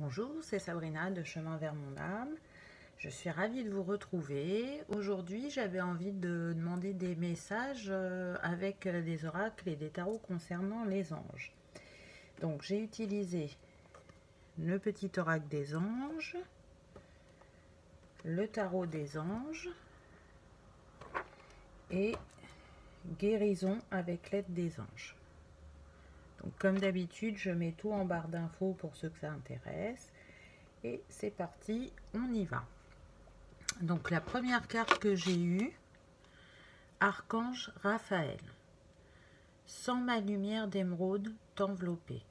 Bonjour, c'est Sabrina de Chemin vers mon âme. Je suis ravie de vous retrouver. Aujourd'hui, j'avais envie de demander des messages avec des oracles et des tarots concernant les anges. Donc, j'ai utilisé le petit oracle des anges, le tarot des anges et guérison avec l'aide des anges. Donc, comme d'habitude, je mets tout en barre d'infos pour ceux que ça intéresse. Et c'est parti, on y va. Donc la première carte que j'ai eue, Archange Raphaël. Sans ma lumière d'émeraude t'envelopper.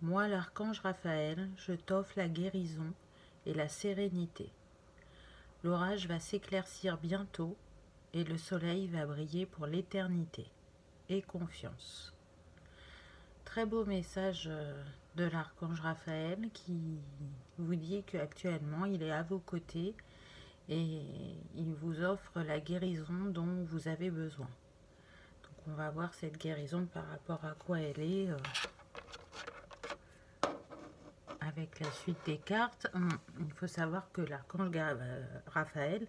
Moi, l'archange Raphaël, je t'offre la guérison et la sérénité. L'orage va s'éclaircir bientôt et le soleil va briller pour l'éternité. Aie confiance. Très beau message de l'archange Raphaël qui vous dit qu'actuellement il est à vos côtés et il vous offre la guérison dont vous avez besoin. Donc on va voir cette guérison par rapport à quoi elle est avec la suite des cartes. Il faut savoir que l'archange Raphaël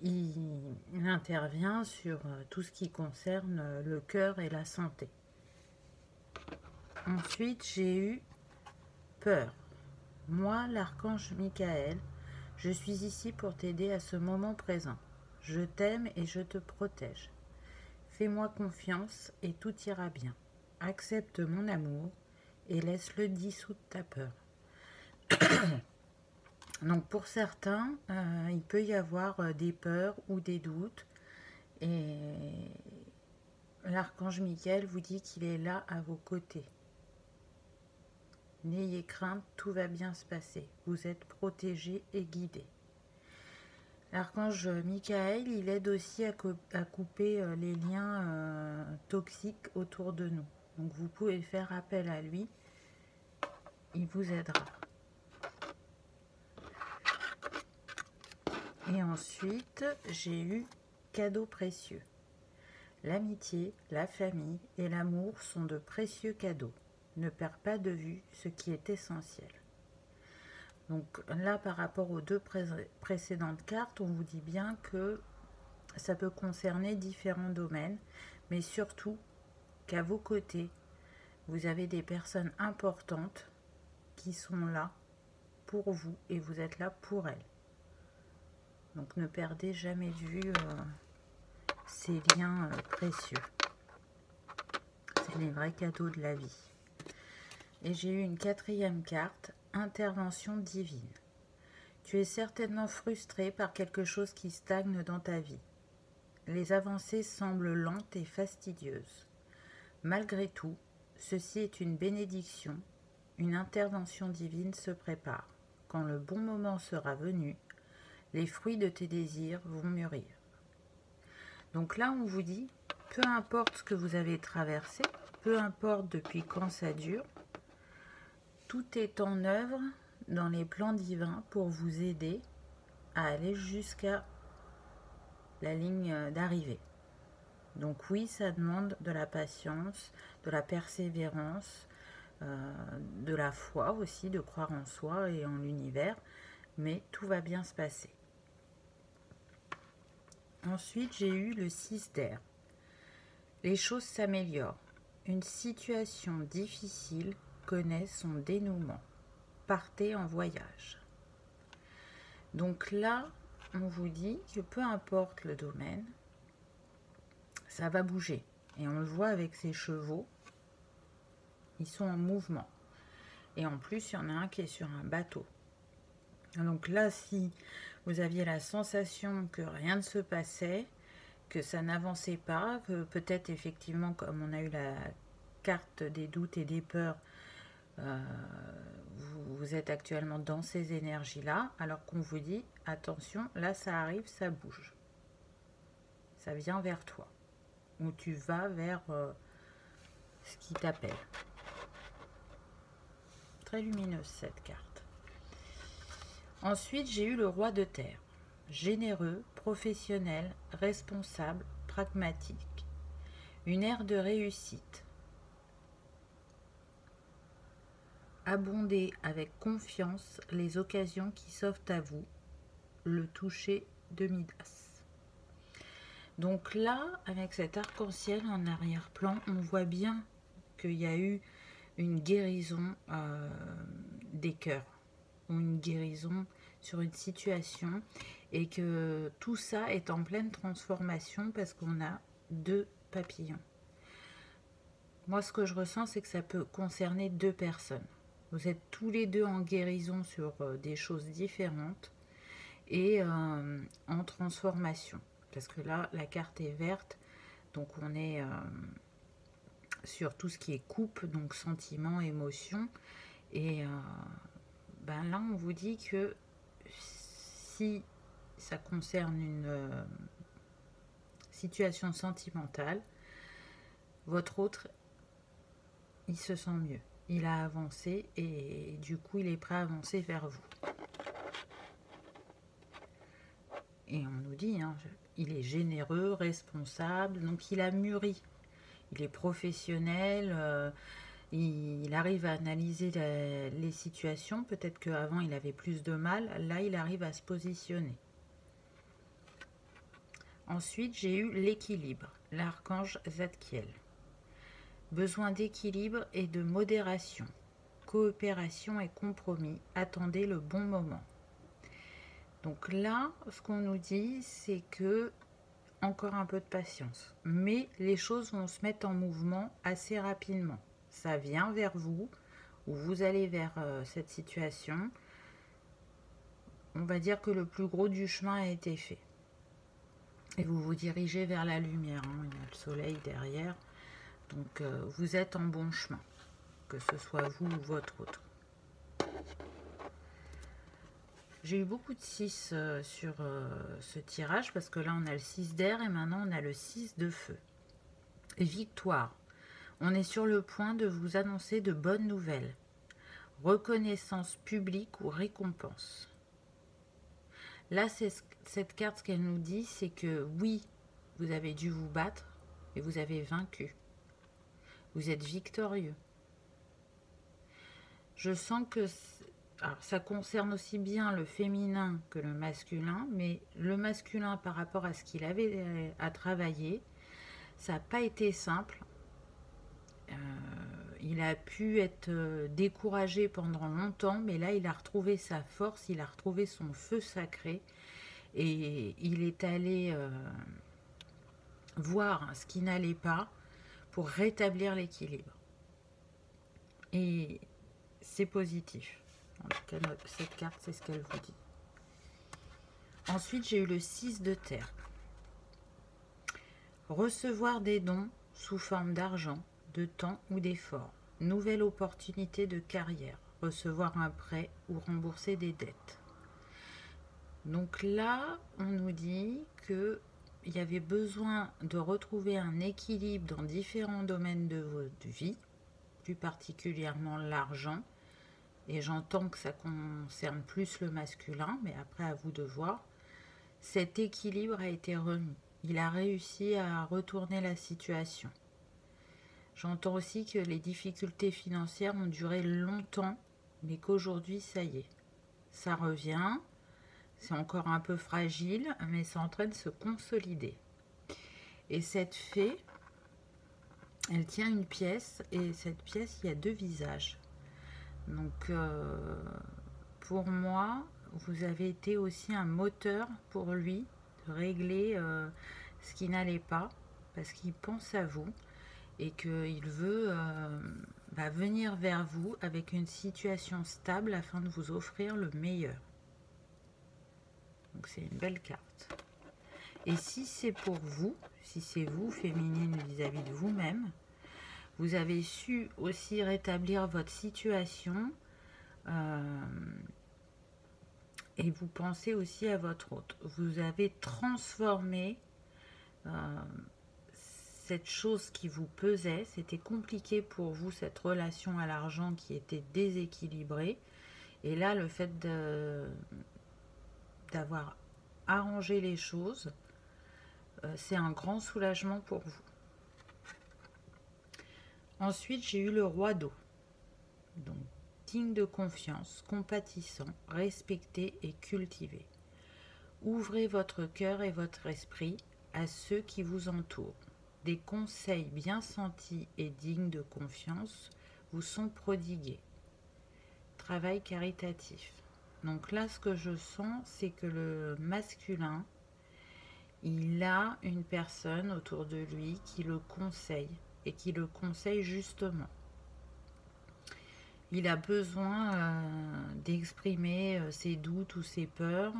il intervient sur tout ce qui concerne le cœur et la santé. Ensuite, j'ai eu peur. Moi, l'archange Michael, je suis ici pour t'aider à ce moment présent. Je t'aime et je te protège. Fais-moi confiance et tout ira bien. Accepte mon amour et laisse-le dissoudre ta peur. Donc pour certains, il peut y avoir des peurs ou des doutes. Et l'archange Michael vous dit qu'il est là à vos côtés. N'ayez crainte, tout va bien se passer. Vous êtes protégés et guidés. L'archange Michael, il aide aussi à couper les liens toxiques autour de nous. Donc vous pouvez faire appel à lui, il vous aidera. Et ensuite, j'ai eu cadeaux précieux. L'amitié, la famille et l'amour sont de précieux cadeaux. Ne perds pas de vue ce qui est essentiel. Donc là, par rapport aux deux précédentes cartes, on vous dit bien que ça peut concerner différents domaines, mais surtout qu'à vos côtés, vous avez des personnes importantes qui sont là pour vous et vous êtes là pour elles. Donc ne perdez jamais de vue ces liens précieux. C'est les vrais cadeaux de la vie. Et j'ai eu une quatrième carte, intervention divine. Tu es certainement frustré par quelque chose qui stagne dans ta vie. Les avancées semblent lentes et fastidieuses. Malgré tout, ceci est une bénédiction. Une intervention divine se prépare. Quand le bon moment sera venu, les fruits de tes désirs vont mûrir. Donc là, on vous dit, peu importe ce que vous avez traversé, peu importe depuis quand ça dure, tout est en œuvre dans les plans divins pour vous aider à aller jusqu'à la ligne d'arrivée. Donc oui, ça demande de la patience, de la persévérance, de la foi aussi, de croire en soi et en l'univers, mais tout va bien se passer. Ensuite, j'ai eu le 6 d'air. Les choses s'améliorent. Une situation difficile connaît son dénouement. Partez en voyage. Donc là, on vous dit que peu importe le domaine, ça va bouger. Et on le voit avec ces chevaux, ils sont en mouvement. Et en plus, il y en a un qui est sur un bateau. Donc là, si vous aviez la sensation que rien ne se passait, que ça n'avançait pas, que peut-être effectivement, comme on a eu la carte des doutes et des peurs, vous êtes actuellement dans ces énergies-là, alors qu'on vous dit, attention, là ça arrive, ça bouge. Ça vient vers toi. Ou tu vas vers ce qui t'appelle. Très lumineuse cette carte. Ensuite, j'ai eu le roi de terre. Généreux, professionnel, responsable, pragmatique. Une ère de réussite. Abondez avec confiance les occasions qui s'offrent à vous. Le toucher de Midas. Donc là, avec cet arc-en-ciel en arrière-plan, on voit bien qu'il y a eu une guérison des cœurs, ou une guérison sur une situation, et que tout ça est en pleine transformation parce qu'on a 2 papillons. Moi, ce que je ressens, c'est que ça peut concerner 2 personnes. Vous êtes tous les 2 en guérison sur des choses différentes et en transformation. Parce que là, la carte est verte, donc on est sur tout ce qui est couple, donc sentiments, émotions. Et ben là, on vous dit que si ça concerne une situation sentimentale, votre autre, il se sent mieux. Il a avancé et du coup, il est prêt à avancer vers vous. Et on nous dit, hein, il est généreux, responsable, donc il a mûri. Il est professionnel, il arrive à analyser les situations. Peut-être qu'avant, il avait plus de mal. Là, il arrive à se positionner. Ensuite, j'ai eu l'équilibre, l'archange Zadkiel. Besoin d'équilibre et de modération. Coopération et compromis. Attendez le bon moment. Donc là, ce qu'on nous dit, c'est que encore un peu de patience. Mais les choses vont se mettre en mouvement assez rapidement. Ça vient vers vous, ou vous allez vers cette situation. On va dire que le plus gros du chemin a été fait. Et vous vous dirigez vers la lumière. Hein. Il y a le soleil derrière. Donc vous êtes en bon chemin, que ce soit vous ou votre autre. J'ai eu beaucoup de 6 sur ce tirage parce que là on a le 6 d'air et maintenant on a le 6 de feu. Et victoire. On est sur le point de vous annoncer de bonnes nouvelles. Reconnaissance publique ou récompense. Là, cette carte, ce qu'elle nous dit, c'est que oui, vous avez dû vous battre et vous avez vaincu. Vous êtes victorieux. Je sens que alors, ça concerne aussi bien le féminin que le masculin, mais le masculin par rapport à ce qu'il avait à travailler, ça n'a pas été simple. Il a pu être découragé pendant longtemps, mais là, il a retrouvé sa force, il a retrouvé son feu sacré, et il est allé voir ce qui n'allait pas pour rétablir l'équilibre. Et c'est positif. En tout cas, cette carte, c'est ce qu'elle vous dit. Ensuite, j'ai eu le 6 de terre. Recevoir des dons sous forme d'argent, de temps ou d'effort. Nouvelle opportunité de carrière. Recevoir un prêt ou rembourser des dettes. Donc là, on nous dit qu'il y avait besoin de retrouver un équilibre dans différents domaines de votre vie, plus particulièrement l'argent. Et j'entends que ça concerne plus le masculin, mais après à vous de voir. Cet équilibre a été remis. Il a réussi à retourner la situation. J'entends aussi que les difficultés financières ont duré longtemps, mais qu'aujourd'hui, ça y est. Ça revient. C'est encore un peu fragile, mais c'est en train de se consolider. Et cette fée, elle tient une pièce, et cette pièce, il y a 2 visages. Donc, pour moi, vous avez été aussi un moteur pour lui de régler ce qui n'allait pas, parce qu'il pense à vous et qu'il veut venir vers vous avec une situation stable afin de vous offrir le meilleur. Donc, c'est une belle carte. Et si c'est pour vous, si c'est vous, féminine, vis-à-vis de vous-même, vous avez su aussi rétablir votre situation et vous pensez aussi à votre autre. Vous avez transformé cette chose qui vous pesait. C'était compliqué pour vous, cette relation à l'argent qui était déséquilibrée. Et là, le fait d'avoir arrangé les choses, c'est un grand soulagement pour vous. Ensuite, j'ai eu le roi d'eau. Donc, digne de confiance, compatissant, respecté et cultivé. Ouvrez votre cœur et votre esprit à ceux qui vous entourent. Des conseils bien sentis et dignes de confiance vous sont prodigués. Travail caritatif. Donc là, ce que je sens, c'est que le masculin, il a une personne autour de lui qui le conseille et qui le conseille justement. Il a besoin d'exprimer ses doutes ou ses peurs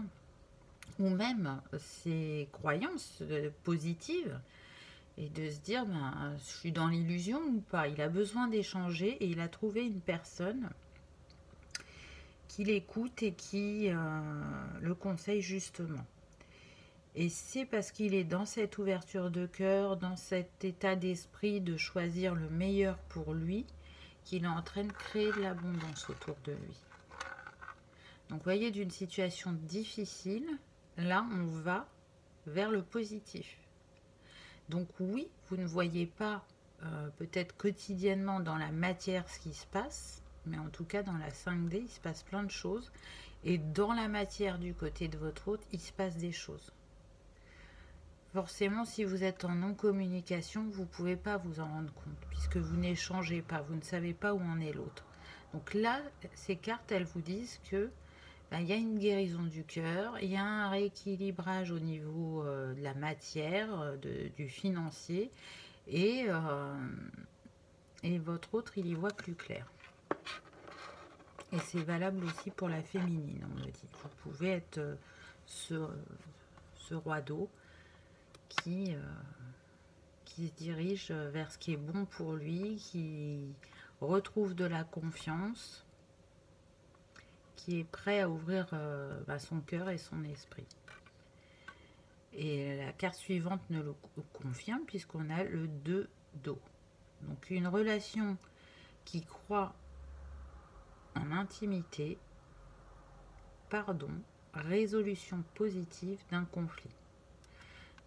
ou même ses croyances positives et de se dire ben, je suis dans l'illusion ou pas. Il a besoin d'échanger et il a trouvé une personne qui l'écoute et qui le conseille justement. Et c'est parce qu'il est dans cette ouverture de cœur, dans cet état d'esprit de choisir le meilleur pour lui, qu'il est en train de créer de l'abondance autour de lui. Donc vous voyez, d'une situation difficile, là on va vers le positif. Donc oui, vous ne voyez pas peut-être quotidiennement dans la matière ce qui se passe, mais en tout cas dans la 5D, il se passe plein de choses. Et dans la matière du côté de votre hôte, il se passe des choses. Forcément, si vous êtes en non-communication, vous ne pouvez pas vous en rendre compte, puisque vous n'échangez pas, vous ne savez pas où en est l'autre. Donc là, ces cartes, elles vous disent que il y a une guérison du cœur, il y a un rééquilibrage au niveau de la matière, du financier, et votre autre, il y voit plus clair. Et c'est valable aussi pour la féminine, on me dit. Vous pouvez être ce roi d'eau qui se dirige vers ce qui est bon pour lui, qui retrouve de la confiance, qui est prêt à ouvrir son cœur et son esprit. Et la carte suivante ne le confirme puisqu'on a le 2 d'eau. Donc une relation qui croit en intimité, pardon, résolution positive d'un conflit.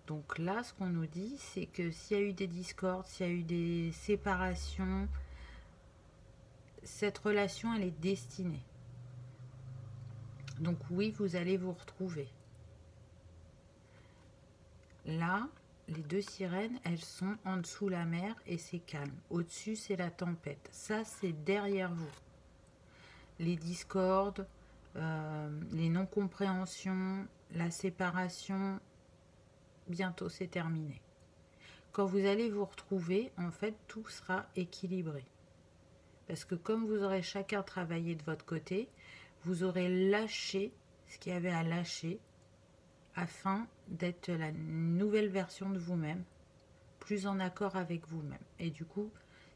Donc là, ce qu'on nous dit, c'est que s'il y a eu des discordes, s'il y a eu des séparations, cette relation, elle est destinée. Donc oui, vous allez vous retrouver. Là, les 2 sirènes, elles sont en dessous la mer et c'est calme. Au-dessus, c'est la tempête. Ça, c'est derrière vous. Les discordes, les non-compréhensions, la séparation, bientôt c'est terminé. Quand vous allez vous retrouver, en fait, tout sera équilibré. Parce que comme vous aurez chacun travaillé de votre côté, vous aurez lâché ce qu'il y avait à lâcher afin d'être la nouvelle version de vous-même, plus en accord avec vous-même. Et du coup,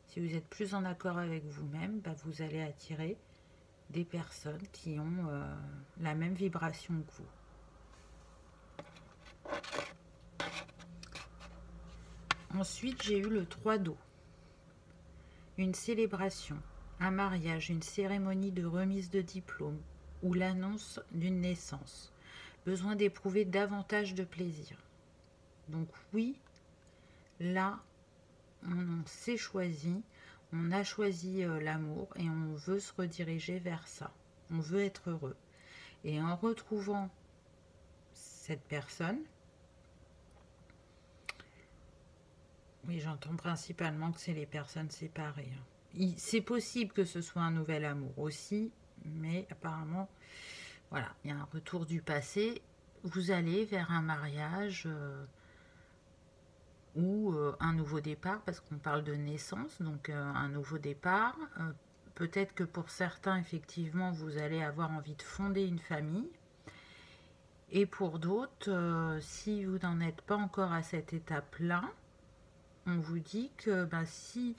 si vous êtes plus en accord avec vous-même, vous allez attirer des personnes qui ont la même vibration que vous. Ensuite, j'ai eu le 3 d'eau. Une célébration, un mariage, une cérémonie de remise de diplôme ou l'annonce d'une naissance. Besoin d'éprouver davantage de plaisir. Donc oui, là, on s'est choisi, on a choisi l'amour et on veut se rediriger vers ça. On veut être heureux. Et en retrouvant cette personne, oui, j'entends principalement que c'est les personnes séparées. C'est possible que ce soit un nouvel amour aussi, mais apparemment, voilà, il y a un retour du passé. Vous allez vers un mariage ou un nouveau départ, parce qu'on parle de naissance, donc un nouveau départ. Peut-être que pour certains, effectivement, vous allez avoir envie de fonder une famille. Et pour d'autres, si vous n'en êtes pas encore à cette étape-là, on vous dit que si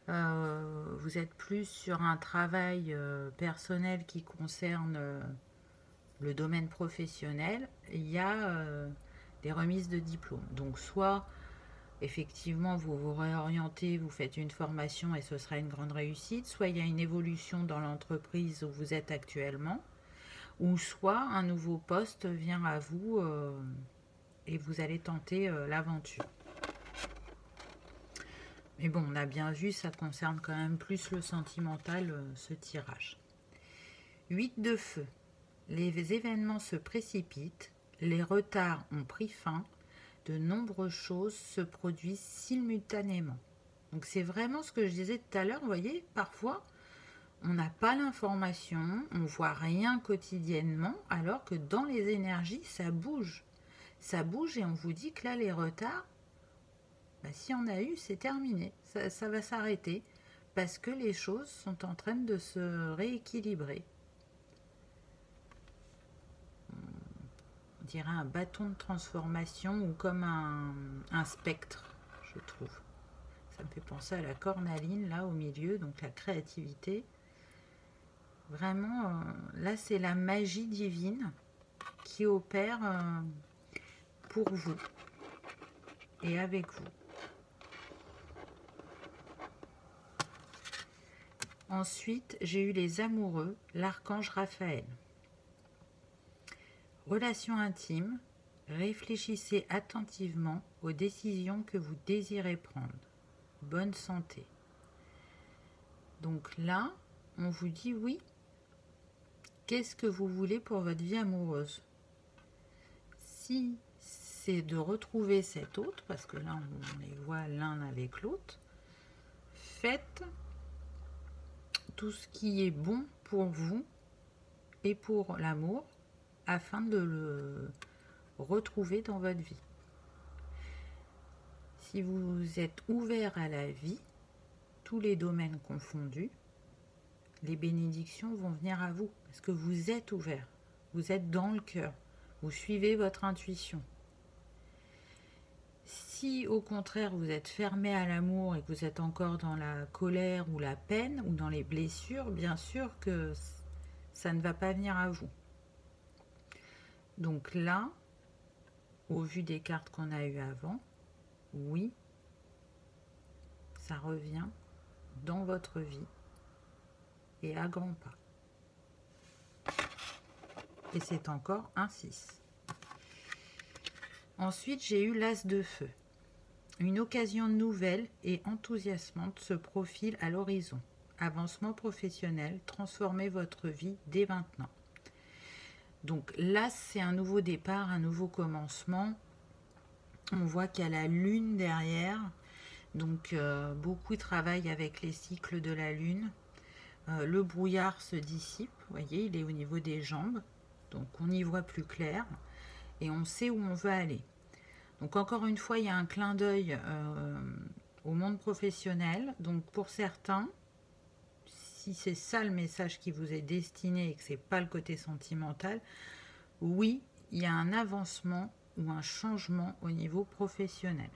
vous êtes plus sur un travail personnel qui concerne le domaine professionnel, il y a des remises de diplôme. Donc soit effectivement vous vous réorientez, vous faites une formation et ce sera une grande réussite, soit il y a une évolution dans l'entreprise où vous êtes actuellement, ou soit un nouveau poste vient à vous et vous allez tenter l'aventure. Mais bon, on a bien vu, ça concerne quand même plus le sentimental, ce tirage. 8 de feu. Les événements se précipitent, les retards ont pris fin, de nombreuses choses se produisent simultanément. Donc c'est vraiment ce que je disais tout à l'heure, vous voyez, parfois on n'a pas l'information, on ne voit rien quotidiennement, alors que dans les énergies, ça bouge. Ça bouge et on vous dit que là, les retards, si on a eu, c'est terminé. Ça va s'arrêter parce que les choses sont en train de se rééquilibrer. On dirait un bâton de transformation ou comme un spectre, je trouve. Ça me fait penser à la cornaline, là, au milieu, donc la créativité. Vraiment, là, c'est la magie divine qui opère pour vous et avec vous. Ensuite, j'ai eu les amoureux, l'archange Raphaël. Relation intime, réfléchissez attentivement aux décisions que vous désirez prendre. Bonne santé. Donc là, on vous dit oui. Qu'est-ce que vous voulez pour votre vie amoureuse? Si c'est de retrouver cet autre, parce que là, on les voit l'un avec l'autre, faites tout ce qui est bon pour vous et pour l'amour afin de le retrouver dans votre vie. Si vous êtes ouvert à la vie, tous les domaines confondus, les bénédictions vont venir à vous parce que vous êtes ouvert, vous êtes dans le cœur, vous suivez votre intuition. Si au contraire vous êtes fermé à l'amour et que vous êtes encore dans la colère ou la peine ou dans les blessures, bien sûr que ça ne va pas venir à vous. Donc là, au vu des cartes qu'on a eues avant, oui, ça revient dans votre vie et à grands pas. Et c'est encore un 6. Ensuite, j'ai eu l'as de feu. Une occasion nouvelle et enthousiasmante se profile à l'horizon. Avancement professionnel, transformez votre vie dès maintenant. Donc l'as, c'est un nouveau départ, un nouveau commencement. On voit qu'il y a la lune derrière. Donc beaucoup travaillent avec les cycles de la lune. Le brouillard se dissipe, vous voyez, il est au niveau des jambes. Donc on y voit plus clair et on sait où on veut aller. Donc encore une fois, il y a un clin d'œil au monde professionnel. Donc pour certains, si c'est ça le message qui vous est destiné et que ce n'est pas le côté sentimental, oui, il y a un avancement ou un changement au niveau professionnel.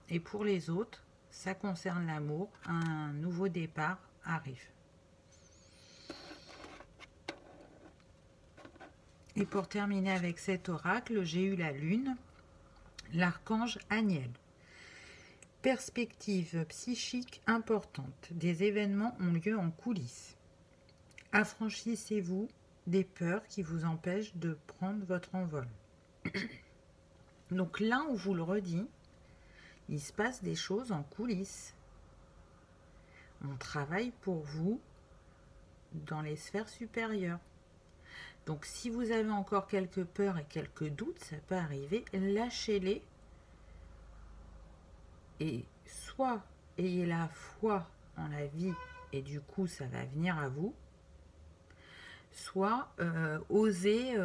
Et pour les autres, ça concerne l'amour, un nouveau départ arrive. Et pour terminer avec cet oracle, j'ai eu la lune, l'archange Aniel. Perspective psychique importante. Des événements ont lieu en coulisses. Affranchissez-vous des peurs qui vous empêchent de prendre votre envol. Donc là, on vous le redit, il se passe des choses en coulisses. On travaille pour vous dans les sphères supérieures. Donc si vous avez encore quelques peurs et quelques doutes, ça peut arriver, lâchez-les. Et soit ayez la foi en la vie et du coup ça va venir à vous, soit osez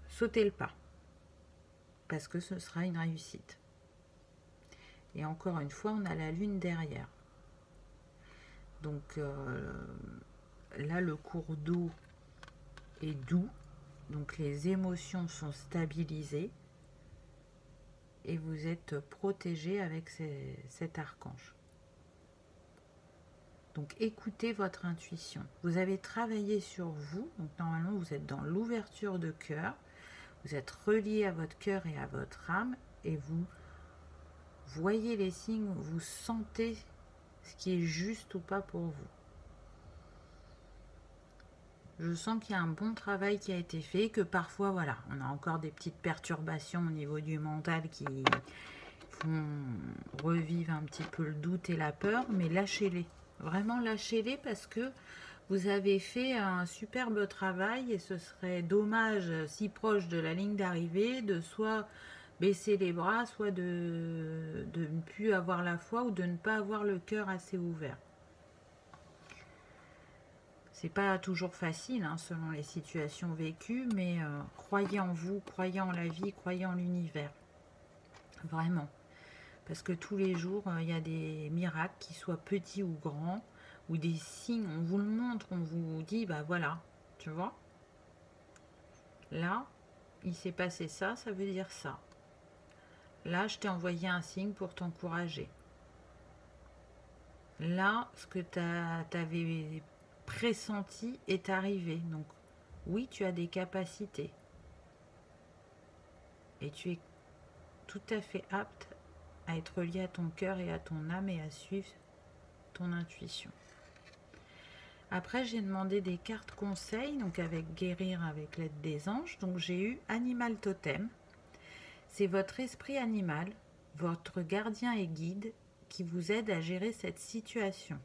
sauter le pas parce que ce sera une réussite. Et encore une fois, on a la lune derrière. Donc là, le cours d'eau est doux, donc les émotions sont stabilisées et vous êtes protégé avec cet archange. Donc écoutez votre intuition. Vous avez travaillé sur vous, donc normalement vous êtes dans l'ouverture de cœur, vous êtes relié à votre cœur et à votre âme et vous voyez les signes, vous sentez ce qui est juste ou pas pour vous. Je sens qu'il y a un bon travail qui a été fait, que parfois, voilà, on a encore des petites perturbations au niveau du mental qui font revivre un petit peu le doute et la peur, mais lâchez-les. Vraiment, lâchez-les parce que Vous avez fait un superbe travail et ce serait dommage, si proche de la ligne d'arrivée, de soit baisser les bras, soit de ne plus avoir la foi ou de ne pas avoir le cœur assez ouvert. C'est pas toujours facile, hein, selon les situations vécues, mais croyez en vous, croyez en la vie, croyez en l'univers. Vraiment. Parce que tous les jours, il y a des miracles, qu'ils soient petits ou grands, ou des signes, on vous le montre, on vous dit, bah voilà, tu vois. Là, il s'est passé ça, ça veut dire ça. Là, je t'ai envoyé un signe pour t'encourager. Là, ce que tu avais pressenti est arrivé. Donc, oui, tu as des capacités. Et tu es tout à fait apte à être lié à ton cœur et à ton âme et à suivre ton intuition. Après, j'ai demandé des cartes conseils, donc avec guérir avec l'aide des anges. Donc, j'ai eu Animal Totem. C'est votre esprit animal, votre gardien et guide qui vous aide à gérer cette situation.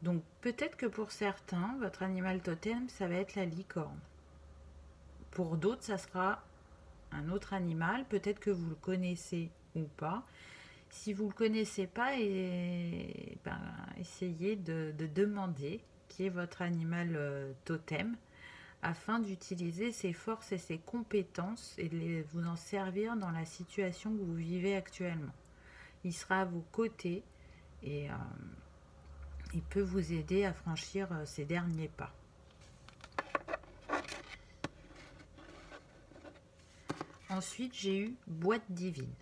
Donc peut-être que pour certains, votre animal totem, ça va être la licorne. Pour d'autres, ça sera un autre animal, peut-être que vous le connaissez ou pas. Si vous ne le connaissez pas, essayez de demander qui est votre animal totem afin d'utiliser ses forces et ses compétences et de vous en servir dans la situation que vous vivez actuellement. Il sera à vos côtés et il peut vous aider à franchir ces derniers pas. Ensuite, j'ai eu boîte divine.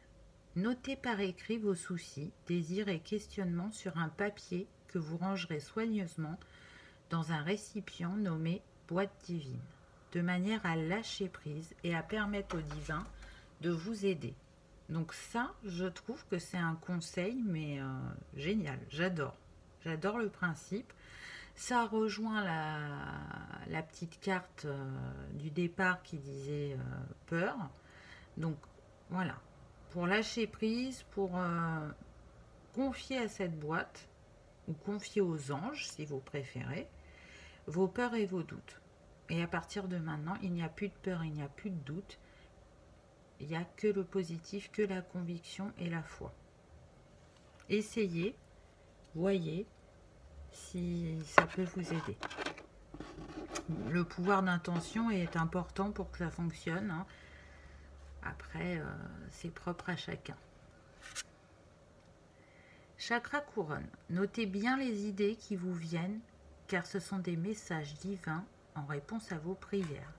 Notez par écrit vos soucis, désirs et questionnements sur un papier que vous rangerez soigneusement dans un récipient nommé boîte divine, de manière à lâcher prise et à permettre au divin de vous aider. Donc ça, je trouve que c'est un conseil, mais génial, j'adore. J'adore le principe. Ça rejoint la petite carte du départ qui disait peur. Donc voilà, pour lâcher prise, pour confier à cette boîte, ou confier aux anges si vous préférez, vos peurs et vos doutes. Et à partir de maintenant, il n'y a plus de peur, il n'y a plus de doute. Il n'y a que le positif, que la conviction et la foi. Essayez, voyez si ça peut vous aider. Le pouvoir d'intention est important pour que ça fonctionne, hein. Après, c'est propre à chacun. Chakra couronne. Notez bien les idées qui vous viennent, car ce sont des messages divins en réponse à vos prières.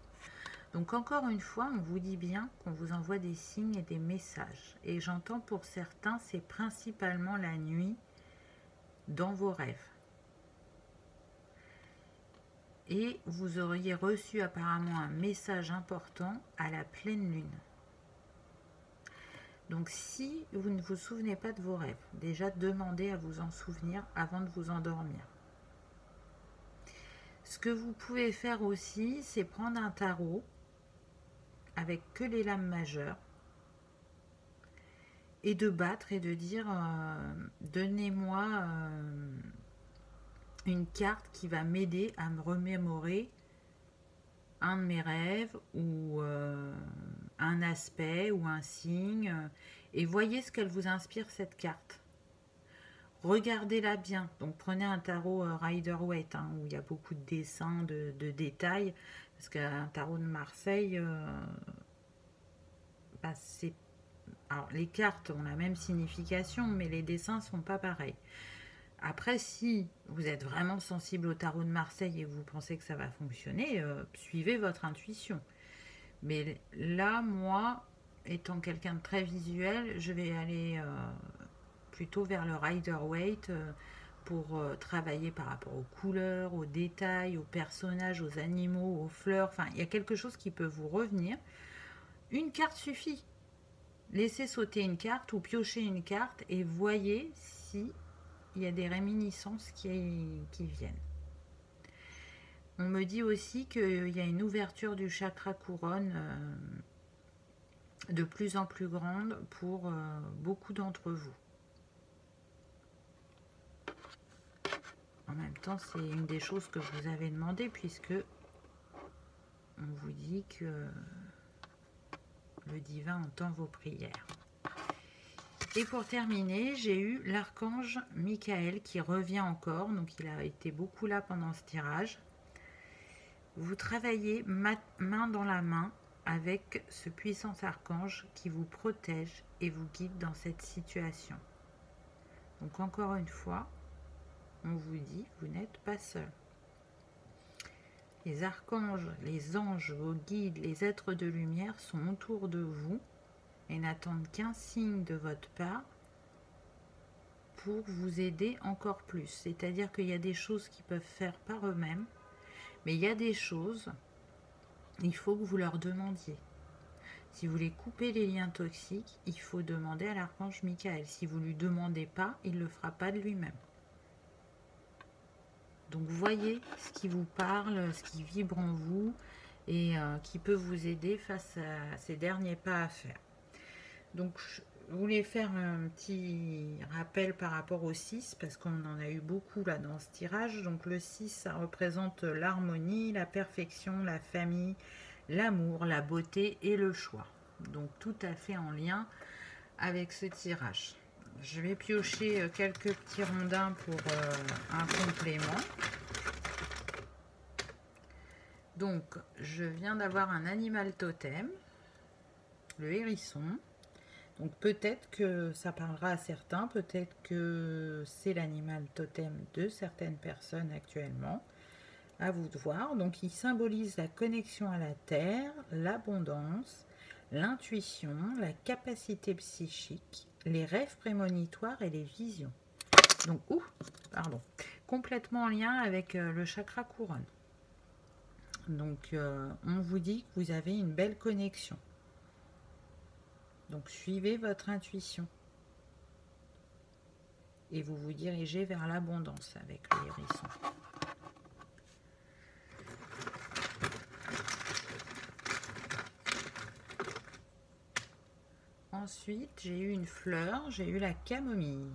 Donc encore une fois, on vous dit bien qu'on vous envoie des signes et des messages. Et j'entends pour certains, c'est principalement la nuit dans vos rêves. Et vous auriez reçu apparemment un message important à la pleine lune. Donc si vous ne vous souvenez pas de vos rêves, déjà demandez à vous en souvenir avant de vous endormir. Ce que vous pouvez faire aussi, c'est prendre un tarot avec que les lames majeures et de battre et de dire donnez-moi une carte qui va m'aider à me remémorer un de mes rêves ou un aspect ou un signe et voyez ce qu'elle vous inspire cette carte. Regardez-la bien. Donc prenez un tarot Rider-Waite hein, où il y a beaucoup de dessins, de détails parce qu'un tarot de Marseille c'est... Alors les cartes ont la même signification mais les dessins sont pas pareils. Après, si vous êtes vraiment sensible au tarot de Marseille et vous pensez que ça va fonctionner, suivez votre intuition. Mais là, moi, étant quelqu'un de très visuel, je vais aller plutôt vers le Rider-Waite pour travailler par rapport aux couleurs, aux détails, aux personnages, aux animaux, aux fleurs. Enfin, il y a quelque chose qui peut vous revenir. Une carte suffit. Laissez sauter une carte ou piocher une carte et voyez si il y a des réminiscences qui viennent. On me dit aussi qu'il y a une ouverture du chakra couronne de plus en plus grande pour beaucoup d'entre vous. En même temps, c'est une des choses que je vous avais demandé, puisque on vous dit que le divin entend vos prières. Et pour terminer, j'ai eu l'archange Michael qui revient encore. Donc il a été beaucoup là pendant ce tirage. Vous travaillez main dans la main avec ce puissant archange qui vous protège et vous guide dans cette situation. Donc encore une fois, on vous dit, vous n'êtes pas seul. Les archanges, les anges, vos guides, les êtres de lumière sont autour de vous et n'attendent qu'un signe de votre part pour vous aider encore plus. C'est-à-dire qu'il y a des choses qu'ils peuvent faire par eux-mêmes, mais il y a des choses, il faut que vous leur demandiez. Si vous voulez couper les liens toxiques, il faut demander à l'archange Michael. Si vous ne lui demandez pas, il ne le fera pas de lui-même. Donc voyez ce qui vous parle, ce qui vibre en vous et qui peut vous aider face à ces derniers pas à faire. Donc je voulais faire un petit rappel par rapport au 6 parce qu'on en a eu beaucoup là dans ce tirage. Donc le 6, ça représente l'harmonie, la perfection, la famille, l'amour, la beauté et le choix. Donc tout à fait en lien avec ce tirage. Je vais piocher quelques petits rondins pour un complément. Donc je viens d'avoir un animal totem, le hérisson. Donc peut-être que ça parlera à certains, peut-être que c'est l'animal totem de certaines personnes actuellement. À vous de voir. Donc il symbolise la connexion à la terre, l'abondance, l'intuition, la capacité psychique, les rêves prémonitoires et les visions. Donc, complètement en lien avec le chakra couronne. Donc on vous dit que vous avez une belle connexion. Donc suivez votre intuition. Et vous vous dirigez vers l'abondance avec le hérisson. Ensuite, j'ai eu une fleur, j'ai eu la camomille.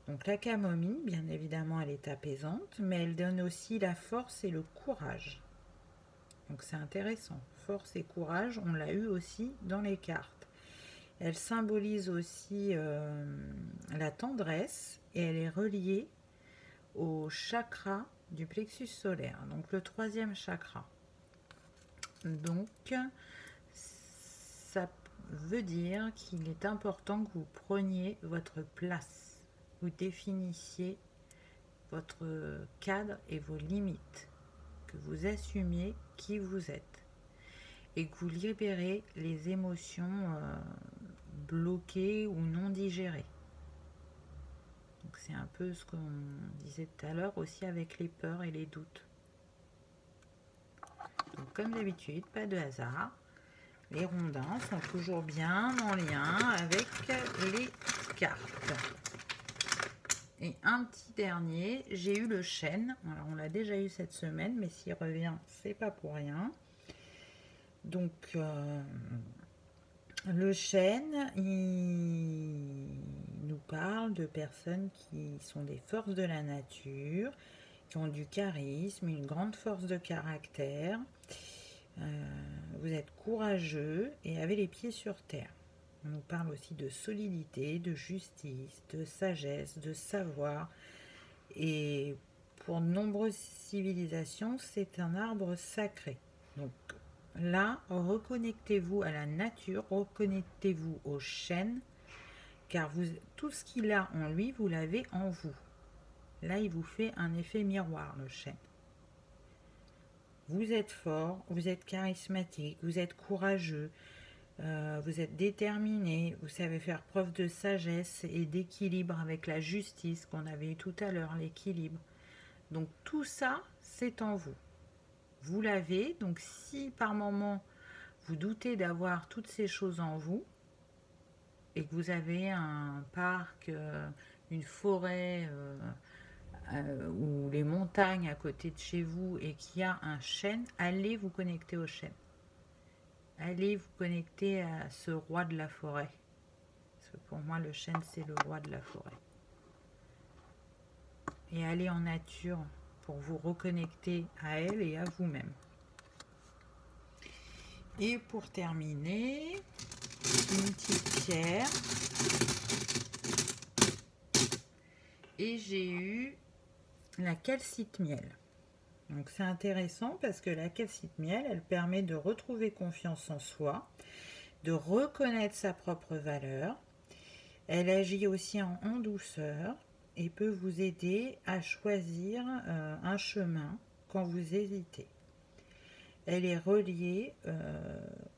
Donc la camomille, bien évidemment, elle est apaisante, mais elle donne aussi la force et le courage. Donc c'est intéressant. Force et courage, on l'a eu aussi dans les cartes. Elle symbolise aussi la tendresse et elle est reliée au chakra du plexus solaire, donc le 3e chakra. Donc ça veut dire qu'il est important que vous preniez votre place, vous définissiez votre cadre et vos limites, que vous assumiez qui vous êtes et que vous libérez les émotions bloquées ou non digérées. Donc c'est un peu ce qu'on disait tout à l'heure aussi avec les peurs et les doutes. Donc comme d'habitude, pas de hasard. Les rondins sont toujours bien en lien avec les cartes. Et un petit dernier, j'ai eu le chêne. Alors on l'a déjà eu cette semaine, mais s'il revient, c'est pas pour rien. Donc le chêne, il nous parle de personnes qui sont des forces de la nature, qui ont du charisme, une grande force de caractère. Vous êtes courageux et avez les pieds sur terre. On nous parle aussi de solidité, de justice, de sagesse, de savoir. Et pour de nombreuses civilisations, c'est un arbre sacré. Donc là, reconnectez-vous à la nature, reconnectez-vous au chêne, car tout ce qu'il a en lui, vous l'avez en vous. Là, il vous fait un effet miroir, le chêne. Vous êtes fort, vous êtes charismatique, vous êtes courageux, vous êtes déterminé, vous savez faire preuve de sagesse et d'équilibre avec la justice qu'on avait eu tout à l'heure, l'équilibre. Donc tout ça, c'est en vous. Vous l'avez, donc si par moment vous doutez d'avoir toutes ces choses en vous et que vous avez un parc, une forêt ou les montagnes à côté de chez vous et qu'il y a un chêne, allez vous connecter au chêne. Allez vous connecter à ce roi de la forêt. Parce que pour moi, le chêne, c'est le roi de la forêt. et aller en nature pour vous reconnecter à elle et à vous-même. Et pour terminer, une petite pierre. Et j'ai eu la calcite miel. Donc c'est intéressant parce que la calcite miel, elle permet de retrouver confiance en soi, de reconnaître sa propre valeur. Elle agit aussi en douceur et peut vous aider à choisir un chemin quand vous hésitez. Elle est reliée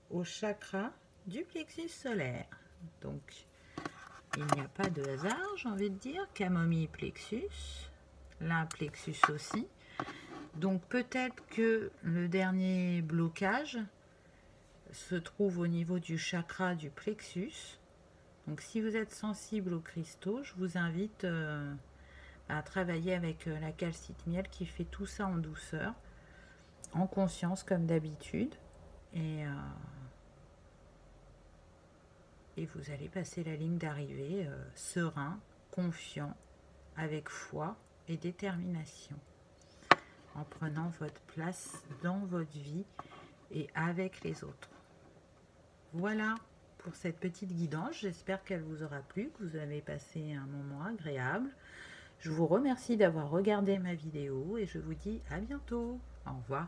au chakra du plexus solaire. Donc, il n'y a pas de hasard, j'ai envie de dire. Camomille plexus, lin plexus aussi. Donc, peut-être que le dernier blocage se trouve au niveau du chakra du plexus. Donc, si vous êtes sensible aux cristaux, je vous invite à travailler avec la calcite miel qui fait tout ça en douceur, en conscience comme d'habitude. Et vous allez passer la ligne d'arrivée serein, confiant, avec foi et détermination, en prenant votre place dans votre vie et avec les autres. Voilà pour cette petite guidance. J'espère qu'elle vous aura plu, que vous avez passé un moment agréable. Je vous remercie d'avoir regardé ma vidéo et je vous dis à bientôt. Au revoir.